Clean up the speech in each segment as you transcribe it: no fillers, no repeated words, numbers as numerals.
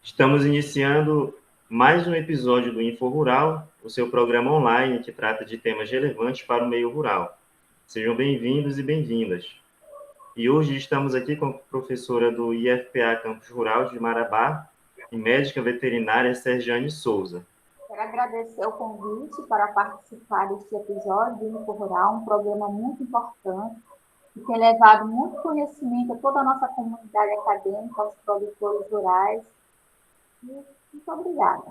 Estamos iniciando mais um episódio do Info Rural, o seu programa online que trata de temas relevantes para o meio rural. Sejam bem-vindos e bem-vindas. E hoje estamos aqui com a professora do IFPA Campus Rural de Marabá e médica veterinária Serjane Souza. Quero agradecer o convite para participar deste episódio do Info Rural, um programa muito importante que tem levado muito conhecimento a toda a nossa comunidade acadêmica, aos produtores rurais. Muito obrigada.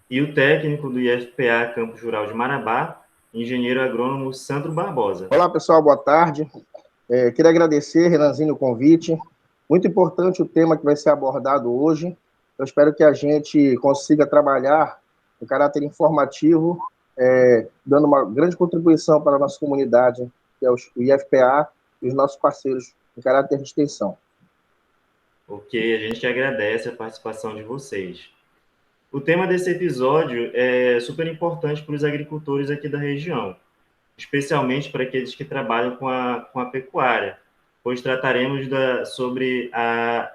E o técnico do IFPA Campus Rural de Marabá, engenheiro agrônomo Sandro Barbosa. Olá, pessoal, boa tarde. Queria agradecer, Renanzinho, o convite. Muito importante o tema que vai ser abordado hoje. Eu espero que a gente consiga trabalhar em caráter informativo, dando uma grande contribuição para a nossa comunidade, que é o IFPA e os nossos parceiros em caráter de extensão. Ok, a gente agradece a participação de vocês. O tema desse episódio é super importante para os agricultores aqui da região, especialmente para aqueles que trabalham com a pecuária, pois trataremos sobre a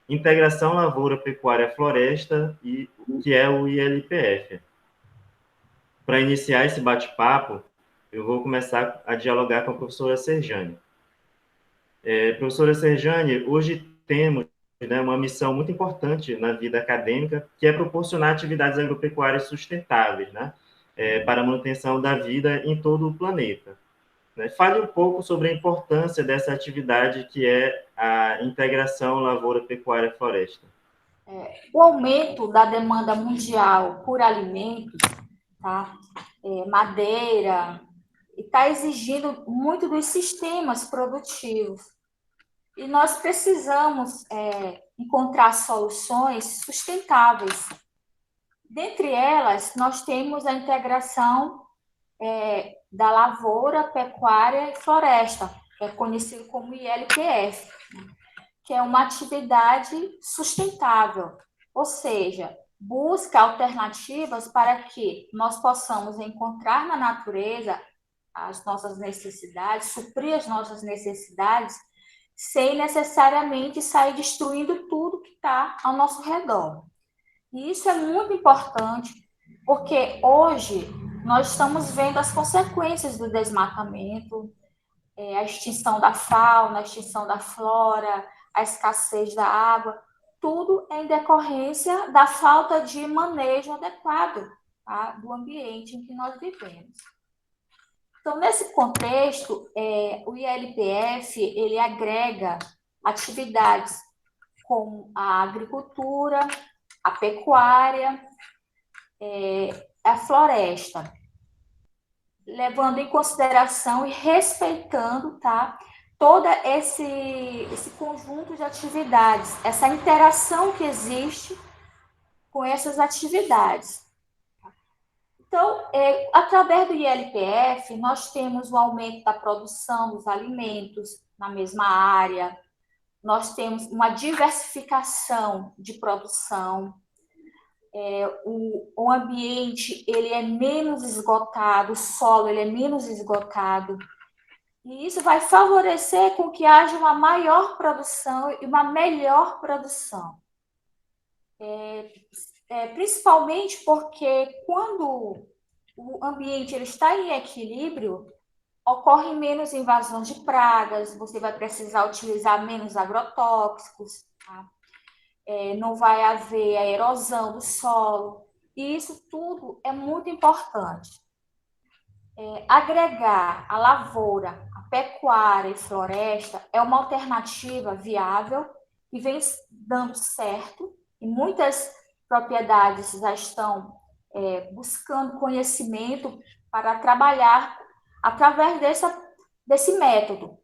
integração lavoura-pecuária-floresta, que é o ILPF. Para iniciar esse bate-papo, eu vou começar a dialogar com a professora Serjane. Professora Serjane, hoje temos uma missão muito importante na vida acadêmica, que é proporcionar atividades agropecuárias sustentáveis, para a manutenção da vida em todo o planeta. Fale um pouco sobre a importância dessa atividade que é a integração lavoura-pecuária-floresta. O aumento da demanda mundial por alimentos, madeira, está exigindo muito dos sistemas produtivos. E nós precisamos encontrar soluções sustentáveis. Dentre elas, nós temos a integração da lavoura, pecuária e floresta, que é conhecido como ILPF, que é uma atividade sustentável, ou seja, busca alternativas para que nós possamos encontrar na natureza as nossas necessidades, suprir as nossas necessidades, sem necessariamente sair destruindo tudo que está ao nosso redor. E isso é muito importante, porque hoje nós estamos vendo as consequências do desmatamento, a extinção da fauna, a extinção da flora, a escassez da água, tudo em decorrência da falta de manejo adequado do ambiente em que nós vivemos. Então, nesse contexto, o ILPF ele agrega atividades como a agricultura, a pecuária, a floresta, levando em consideração e respeitando todo esse conjunto de atividades, essa interação que existe com essas atividades. Então, através do ILPF, nós temos o aumento da produção dos alimentos na mesma área, nós temos uma diversificação de produção, o ambiente ele é menos esgotado, o solo ele é menos esgotado, e isso vai favorecer com que haja uma maior produção e uma melhor produção. Principalmente porque quando o ambiente ele está em equilíbrio, ocorrem menos invasões de pragas, você vai precisar utilizar menos agrotóxicos, não vai haver a erosão do solo, e isso tudo é muito importante. Agregar a lavoura, a pecuária e floresta é uma alternativa viável e vem dando certo, e muitas propriedades já estão buscando conhecimento para trabalhar através desse método,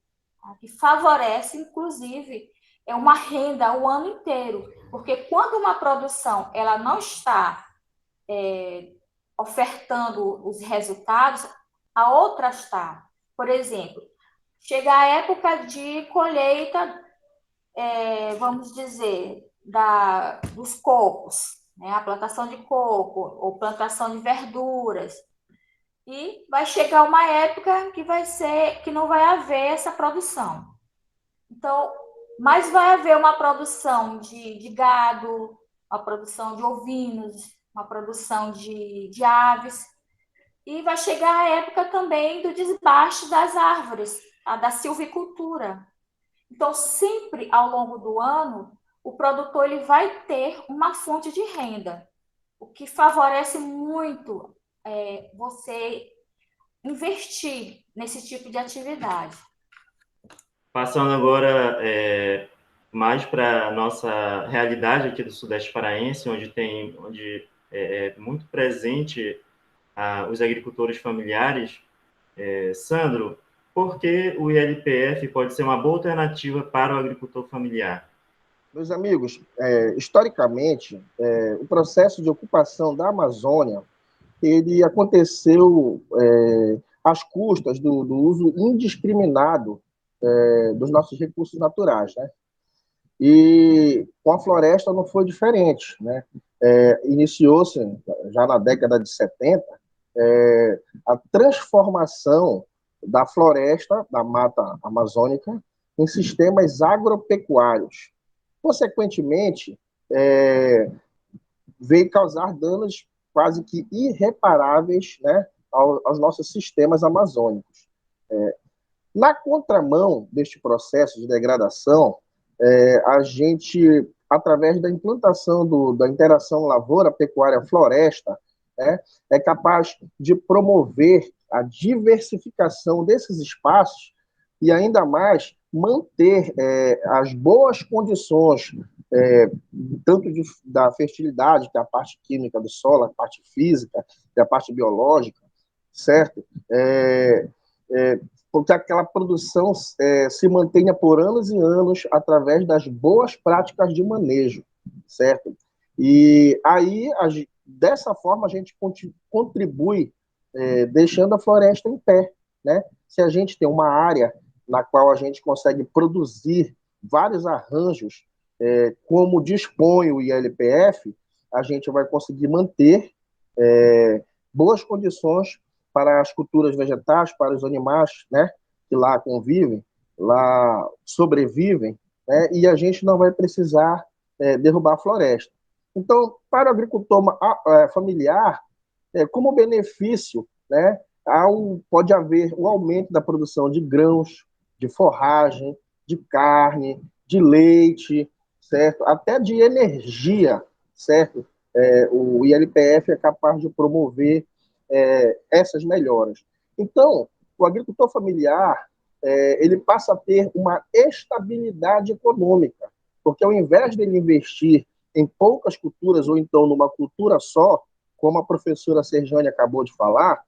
que favorece, inclusive, uma renda o ano inteiro, porque quando uma produção ela não está ofertando os resultados, a outra está. Por exemplo, chega a época de colheita, vamos dizer, dos cocos, a plantação de coco ou plantação de verduras. e vai chegar uma época que não vai haver essa produção. Então, mas vai haver uma produção de gado, uma produção de ovinos, uma produção de aves, e vai chegar a época também do desbaste das árvores, da silvicultura. Então, sempre ao longo do ano, o produtor ele vai ter uma fonte de renda, o que favorece muito você investir nesse tipo de atividade. Passando agora mais para a nossa realidade aqui do Sudeste Paraense, onde é muito presente os agricultores familiares. Sandro, por que o ILPF pode ser uma boa alternativa para o agricultor familiar? Meus amigos, historicamente, o processo de ocupação da Amazônia, ele aconteceu às custas do uso indiscriminado dos nossos recursos naturais, né? E com a floresta não foi diferente, né? Iniciou-se, já na década de 70, a transformação da floresta, da mata amazônica, em sistemas agropecuários. Consequentemente, veio causar danos quase que irreparáveis, né, aos nossos sistemas amazônicos. Na contramão deste processo de degradação, a gente, através da implantação da interação lavoura-pecuária-floresta, né, é capaz de promover a diversificação desses espaços e, ainda mais, manter as boas condições, tanto da fertilidade, que é a parte química do solo, a parte física, que é a parte biológica, certo? Porque aquela produção se mantenha por anos e anos através das boas práticas de manejo, certo? E aí, dessa forma, a gente contribui deixando a floresta em pé, né? Se a gente tem uma área na qual a gente consegue produzir vários arranjos, como dispõe o ILPF, a gente vai conseguir manter boas condições para as culturas vegetais, para os animais, né, que lá convivem, lá sobrevivem, né, e a gente não vai precisar derrubar a floresta. Então, para o agricultor familiar, como benefício, né, pode haver um aumento da produção de grãos, de forragem, de carne, de leite, certo? Até de energia, certo? O ILPF é capaz de promover essas melhoras. Então, o agricultor familiar ele passa a ter uma estabilidade econômica, porque ao invés dele investir em poucas culturas ou então numa cultura só, como a professora Serjane acabou de falar,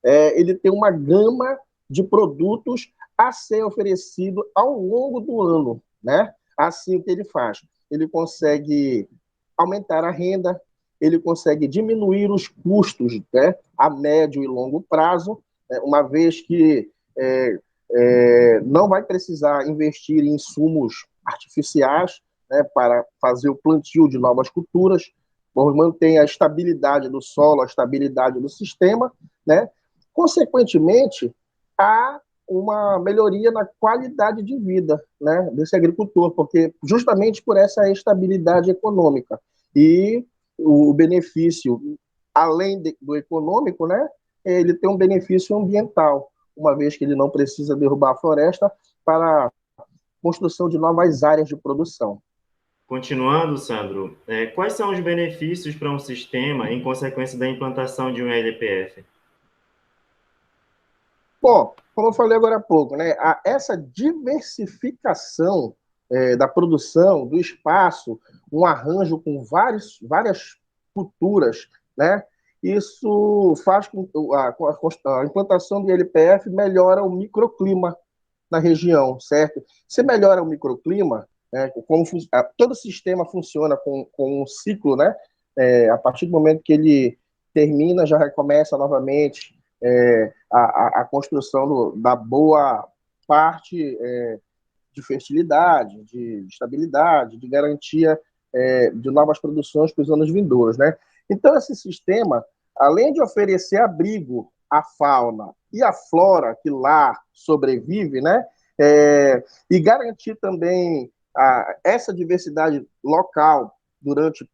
ele tem uma gama de produtos a ser oferecido ao longo do ano, né? Assim, o que ele faz? Ele consegue aumentar a renda, ele consegue diminuir os custos, né, a médio e longo prazo, uma vez que não vai precisar investir em insumos artificiais, né, para fazer o plantio de novas culturas, mantém a estabilidade do solo, a estabilidade do sistema, né? Consequentemente, há uma melhoria na qualidade de vida, né, desse agricultor, porque justamente por essa estabilidade econômica. E o benefício, além do econômico, né, ele tem um benefício ambiental, uma vez que ele não precisa derrubar a floresta para a construção de novas áreas de produção. Continuando, Sandro, quais são os benefícios para um sistema em consequência da implantação de um LPF? Bom, como eu falei agora há pouco, né, essa diversificação da produção, do espaço, um arranjo com várias culturas, né, isso faz com que a implantação do ILPF melhora o microclima na região, certo? Se melhora o microclima, né, todo sistema funciona com um ciclo, né? A partir do momento que ele termina, já recomeça novamente a construção da boa parte de fertilidade, de estabilidade, de garantia de novas produções para os anos vindouros, né? Então, esse sistema, além de oferecer abrigo a fauna e a flora que lá sobrevive, né? E garantir também essa diversidade local durante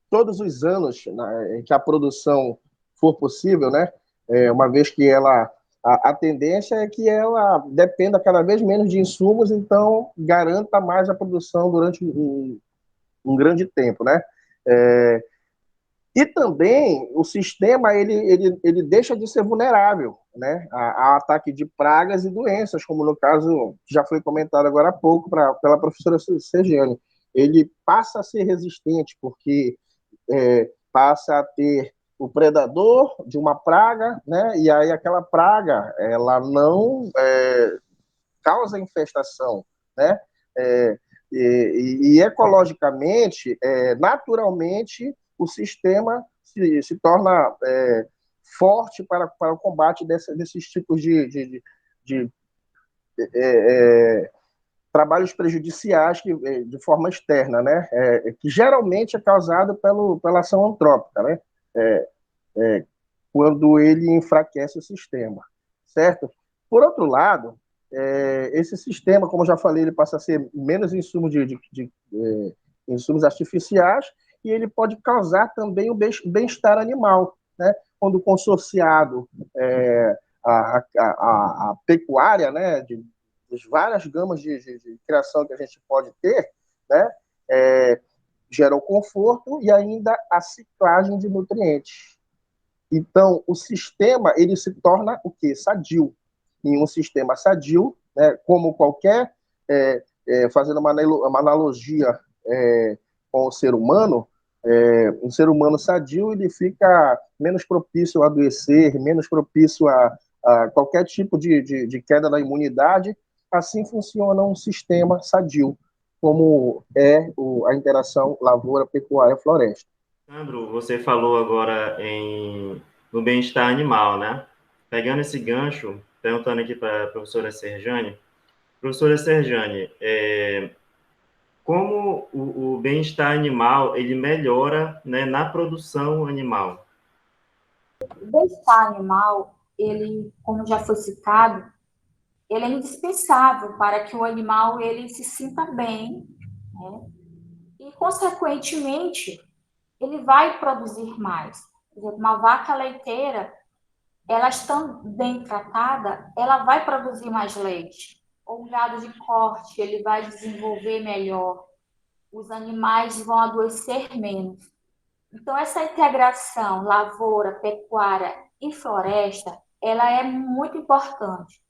todos os anos, né, que a produção for possível, né? Uma vez que a tendência é que ela dependa cada vez menos de insumos, então garanta mais a produção durante um grande tempo, né? E também o sistema ele deixa de ser vulnerável, né, a ataque de pragas e doenças, como no caso já foi comentado agora há pouco pela professora Sergiane. Ele passa a ser resistente porque passa a ter o predador de uma praga, né, e aí aquela praga ela não causa infestação, né, e ecologicamente, naturalmente, o sistema se torna forte para o combate desses tipos de trabalhos prejudiciais de forma externa, né? Que geralmente é causado pela ação antrópica, né? Quando ele enfraquece o sistema, certo? Por outro lado, esse sistema, como eu já falei, ele passa a ser menos insumo de insumos artificiais e ele pode causar também o bem-estar animal, né? Quando consorciado a pecuária, né? Das várias gamas de criação que a gente pode ter, né? Gera o conforto e ainda a ciclagem de nutrientes. Então, o sistema ele se torna o quê? Sadio. Em um sistema sadio, né, como qualquer, fazendo uma analogia com o ser humano, um ser humano sadio ele fica menos propício a adoecer, menos propício a qualquer tipo de queda da imunidade. Assim funciona um sistema sadio, como a interação lavoura-pecuária-floresta. Sandro, você falou agora no bem-estar animal, né? Pegando esse gancho, perguntando aqui para a professora Serjane. Professora Serjane, como o bem-estar animal ele melhora, né, na produção animal? O bem-estar animal, ele, como já foi citado, ele é indispensável para que o animal ele se sinta bem, né? E, consequentemente, ele vai produzir mais. Por exemplo, uma vaca leiteira, ela estando bem tratada, ela vai produzir mais leite. Ou um gado de corte, ele vai desenvolver melhor. Os animais vão adoecer menos. Então, essa integração lavoura, pecuária e floresta, ela é muito importante,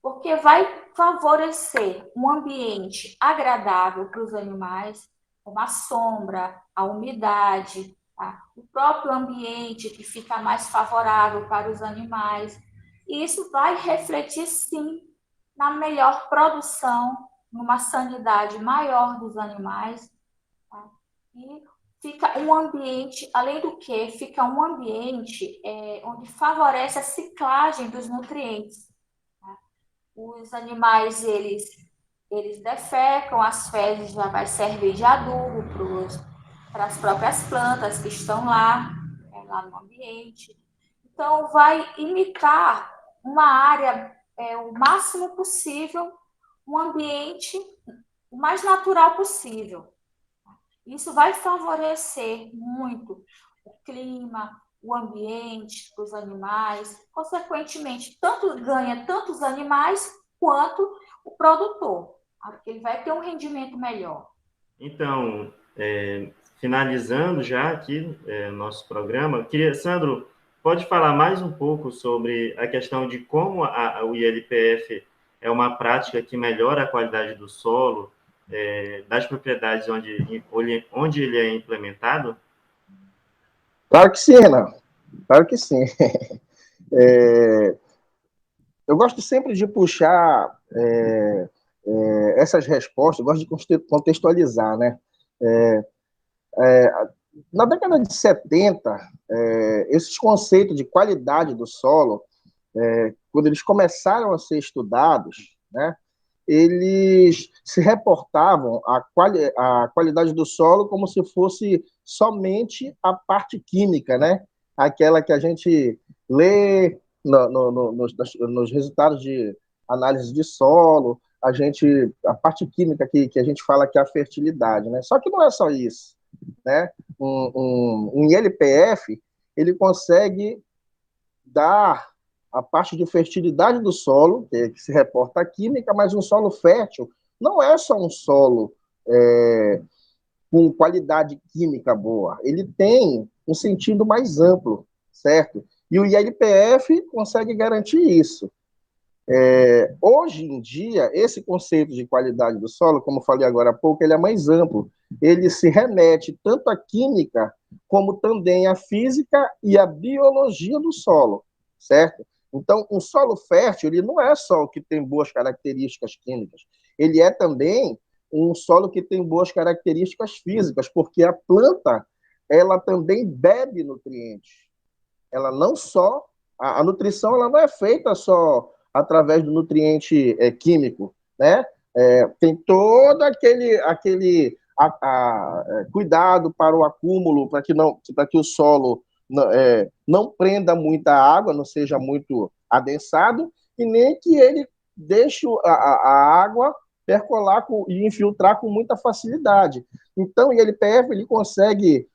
porque vai favorecer um ambiente agradável para os animais, como a sombra, a umidade, tá? O próprio ambiente que fica mais favorável para os animais. E isso vai refletir, sim, na melhor produção, numa sanidade maior dos animais, tá? E fica um ambiente, além do que, fica um ambiente onde favorece a ciclagem dos nutrientes. Os animais, eles defecam, as fezes já vai servir de adubo para as próprias plantas que estão lá no ambiente. Então, vai imitar uma área, o máximo possível, um ambiente o mais natural possível. Isso vai favorecer muito o clima, o ambiente dos animais. Consequentemente, ganha tanto os animais quanto o produtor, porque ele vai ter um rendimento melhor. Então, finalizando já aqui nosso programa, Sandro, pode falar mais um pouco sobre a questão de como o ILPF é uma prática que melhora a qualidade do solo, das propriedades onde ele é implementado? Claro que sim, Renan. Claro que sim. Eu gosto sempre de puxar essas respostas, gosto de contextualizar, né? Na década de 70, esses conceitos de qualidade do solo, quando eles começaram a ser estudados, né, eles se reportavam a qualidade do solo como se fosse somente a parte química, né? Aquela que a gente lê, nos resultados de análise de solo, a parte química que a gente fala que é a fertilidade, né? Só que não é só isso, né? Um ILPF, ele consegue dar a parte de fertilidade do solo, que se reporta à química, mas um solo fértil não é só um solo com qualidade química boa, ele tem um sentido mais amplo, certo? E o ILPF consegue garantir isso. Hoje em dia, esse conceito de qualidade do solo, como falei agora há pouco, ele é mais amplo. Ele se remete tanto à química, como também à física e à biologia do solo, certo? Então, um solo fértil, ele não é só o que tem boas características químicas, ele é também um solo que tem boas características físicas, porque a planta, ela também bebe nutrientes. Ela não só... A nutrição, ela não é feita só através do nutriente químico, né? Tem todo aquele cuidado para o acúmulo, para que o solo não prenda muita água, não seja muito adensado, e nem que ele deixe a água percolar e infiltrar com muita facilidade. Então, o ILPF ele consegue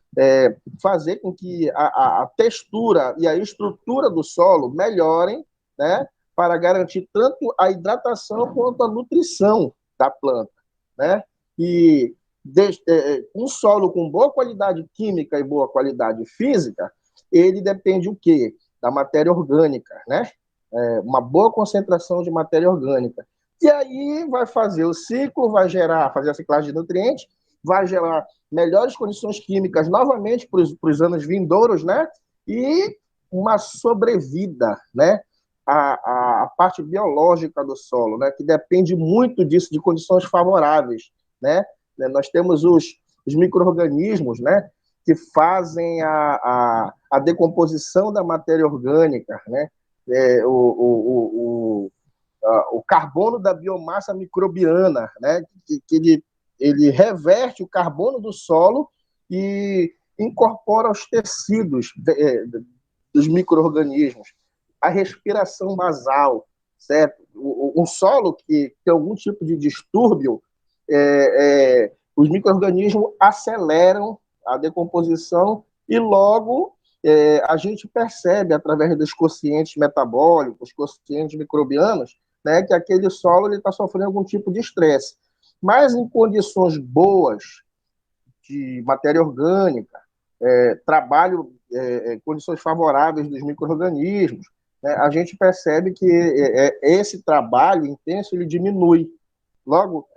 fazer com que a textura e a estrutura do solo melhorem, né, para garantir tanto a hidratação quanto a nutrição da planta, né? E um solo com boa qualidade química e boa qualidade física, ele depende o quê? Da matéria orgânica, né? Uma boa concentração de matéria orgânica. E aí vai fazer o ciclo, fazer a ciclagem de nutrientes, vai gerar melhores condições químicas novamente para os anos vindouros, né? E uma sobrevida, né? A parte biológica do solo, né? Que depende muito disso, de condições favoráveis, né? Nós temos os micro-organismos, né? Que fazem a decomposição da matéria orgânica, né? O carbono da biomassa microbiana, né? Que ele reverte o carbono do solo e incorpora os tecidos dos micro-organismos, a respiração basal, certo? Um solo que tem algum tipo de distúrbio, os micro-organismos aceleram a decomposição e logo a gente percebe, através dos quocientes metabólicos, quocientes microbianos, né, que aquele solo está sofrendo algum tipo de estresse. Mas em condições boas de matéria orgânica, trabalho, condições favoráveis dos micro-organismos, né, a gente percebe que esse trabalho intenso ele diminui. Logo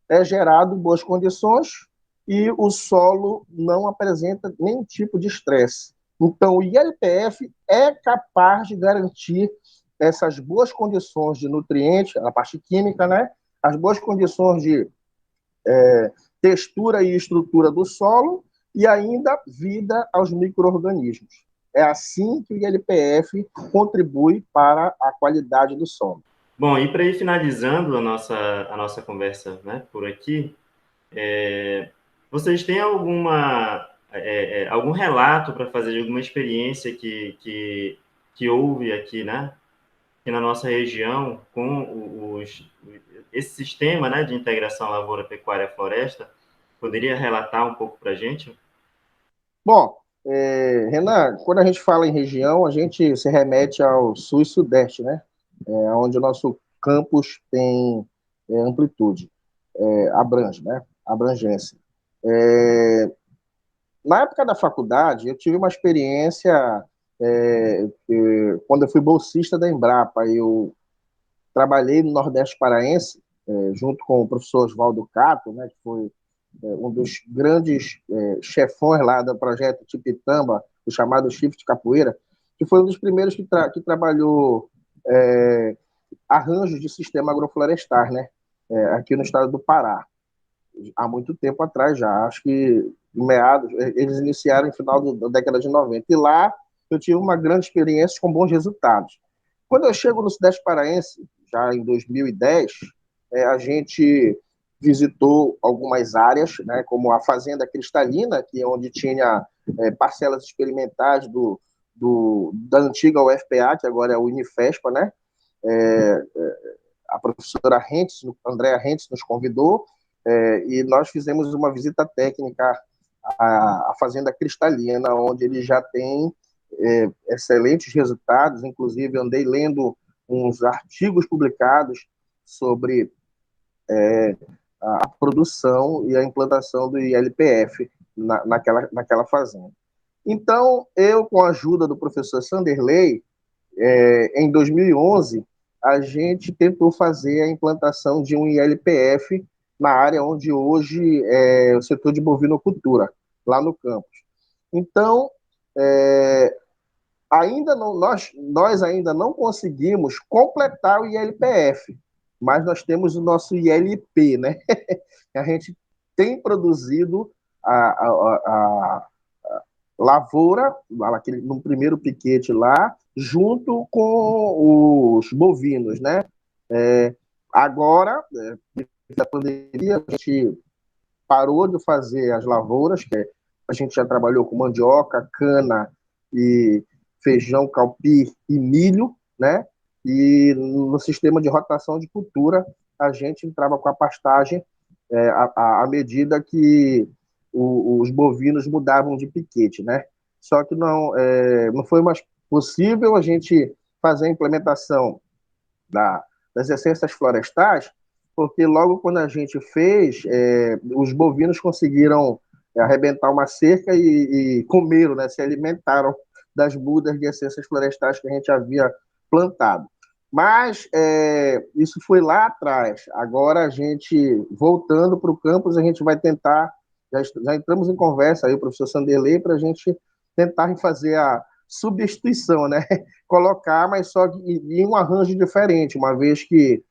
é gerado boas condições e o solo não apresenta nenhum tipo de estresse. Então, o ILPF é capaz de garantir essas boas condições de nutrientes, a parte química, né? As boas condições de textura e estrutura do solo e ainda vida aos micro-organismos. É assim que o ILPF contribui para a qualidade do solo. Bom, e para ir finalizando a nossa conversa, né, por aqui, vocês têm algum relato para fazer de alguma experiência que houve aqui, né, aqui na nossa região com esse sistema, né, de integração lavoura, pecuária, floresta? Poderia relatar um pouco para a gente? Bom, Renan, quando a gente fala em região, a gente se remete ao sul e sudeste, né? Onde o nosso campus tem amplitude, abrange, né? Abrangência. Na época da faculdade, eu tive uma experiência quando eu fui bolsista da Embrapa. Eu trabalhei no Nordeste Paraense, junto com o professor Oswaldo Cato, né, que foi um dos grandes chefões lá do projeto Tipitamba, o chamado Shift Capoeira, que foi um dos primeiros que trabalhou arranjos de sistema agroflorestal, né, aqui no estado do Pará, há muito tempo atrás já, acho que em meados, eles iniciaram no final da década de 90, e lá eu tive uma grande experiência com bons resultados. Quando eu chego no Sudeste Paraense, já em 2010, a gente visitou algumas áreas, né, como a Fazenda Cristalina, que é onde tinha parcelas experimentais do da antiga UFPA, que agora é o Unifespa, né? A professora Andréa Rentes, nos convidou, e nós fizemos uma visita técnica à Fazenda Cristalina, onde ele já tem excelentes resultados. Inclusive, andei lendo uns artigos publicados sobre a produção e a implantação do ILPF naquela fazenda. Então, eu, com a ajuda do professor Sanderley, em 2011, a gente tentou fazer a implantação de um ILPF na área onde hoje é o setor de bovinocultura, lá no campus. Então, nós ainda não conseguimos completar o ILPF, mas nós temos o nosso ILP, né? A gente tem produzido a lavoura, no primeiro piquete lá, junto com os bovinos, né? Agora, na pandemia, a gente parou de fazer as lavouras, que a gente já trabalhou com mandioca, cana e feijão, calpi e milho, né? E no sistema de rotação de cultura, a gente entrava com a pastagem à medida que os bovinos mudavam de piquete, né? Só que não foi mais possível a gente fazer a implementação das essências florestais, porque logo quando a gente fez, os bovinos conseguiram arrebentar uma cerca e comeram, né? Se alimentaram das mudas de essências florestais que a gente havia plantado. Mas isso foi lá atrás. Agora, a gente, voltando para o campus, a gente vai tentar, já entramos em conversa aí, o professor Sanderley, para a gente tentar fazer a substituição, né? Colocar, mas só em um arranjo diferente, uma vez que,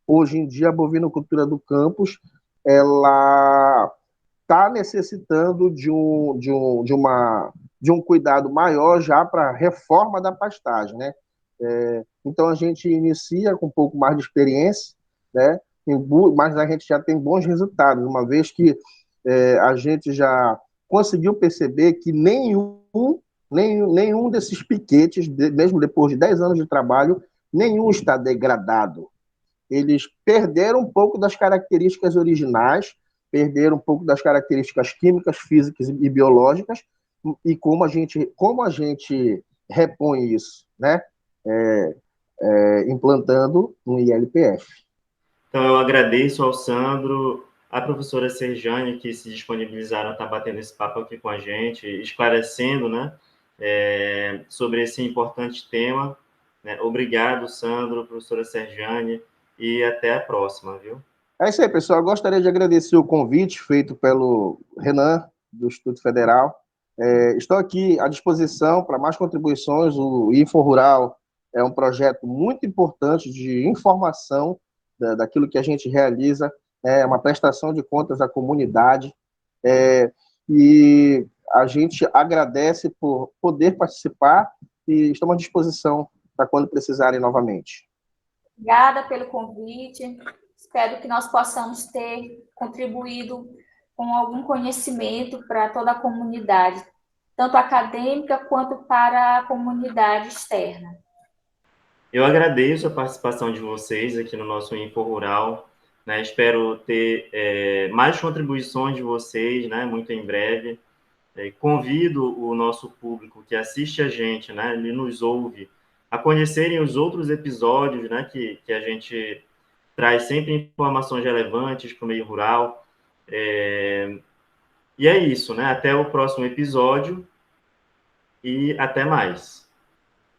hoje em dia, a bovinocultura do campus, ela está necessitando de um cuidado maior já para a reforma da pastagem, né? Então, a gente inicia com um pouco mais de experiência, né? Mas a gente já tem bons resultados, uma vez que a gente já conseguiu perceber que nenhum desses piquetes, mesmo depois de 10 anos de trabalho, nenhum está degradado. Eles perderam um pouco das características originais, perderam um pouco das características químicas, físicas e biológicas, e como a gente repõe isso, né? Implantando um ILPF. Então, eu agradeço ao Sandro, à professora Serjane, que se disponibilizaram a estar batendo esse papo aqui com a gente, esclarecendo, né, sobre esse importante tema. Né? Obrigado, Sandro, professora Serjane, e até a próxima, viu? É isso aí, pessoal. Eu gostaria de agradecer o convite feito pelo Renan, do Instituto Federal. Estou aqui à disposição para mais contribuições. O Info Rural é um projeto muito importante de informação daquilo que a gente realiza, é uma prestação de contas à comunidade, e a gente agradece por poder participar e estamos à disposição para quando precisarem novamente. Obrigada pelo convite. Espero que nós possamos ter contribuído com algum conhecimento para toda a comunidade, tanto acadêmica quanto para a comunidade externa. Eu agradeço a participação de vocês aqui no nosso Info Rural. Né? Espero ter mais contribuições de vocês, né? Muito em breve. Convido o nosso público que assiste a gente, né? Ele nos ouve, a conhecerem os outros episódios, né? Que a gente traz sempre informações relevantes para o meio rural. E é isso, né? Até o próximo episódio e até mais.